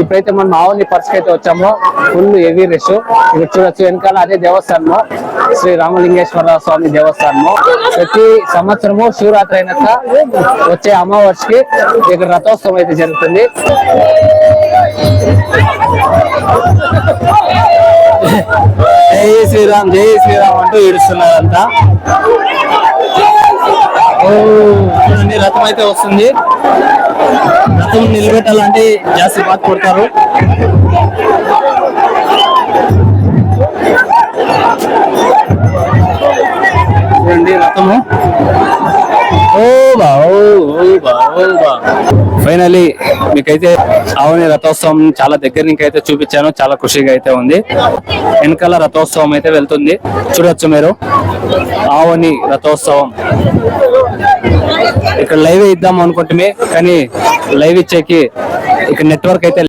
ఇప్పుడైతే మనం ఆవుని పర్స్కి అయితే వచ్చాము. Full heavy rush. ఇక్కడ చూడొచ్చు వెనకాల అదే దేవస్థానము, శ్రీ రామలింగేశ్వర స్వామి దేవస్థానము. ప్రతి సంవత్సరము శివరాత్రి అయినాక వచ్చే అమావాస్యకి ఇక్కడ రథోత్సవం అయితే జరుగుతుంది. జై శ్రీరామ్ జై శ్రీరామ్ అంటూ ఏడుస్తున్నారంతా. చూడండి రథం అయితే వస్తుంది. రథం నిలబెట్టాలంటే జాస్తి బాధ కొడతారు. చూడండి రథము. ఫైనలీ మీకైతే ఆవుని రథోత్సవం చాలా దగ్గర నుంచి అయితే చూపించాను. చాలా ఖుషిగా అయితే ఉంది. వెనకాల రథోత్సవం అయితే వెళ్తుంది, చూడొచ్చు మీరు. ఆవుని రథోత్సవం ఇక్కడ లైవ్ ఇద్దాం అనుకుంటే, కానీ లైవ్ ఇచ్చేకి ఇక్కడ నెట్వర్క్ అయితే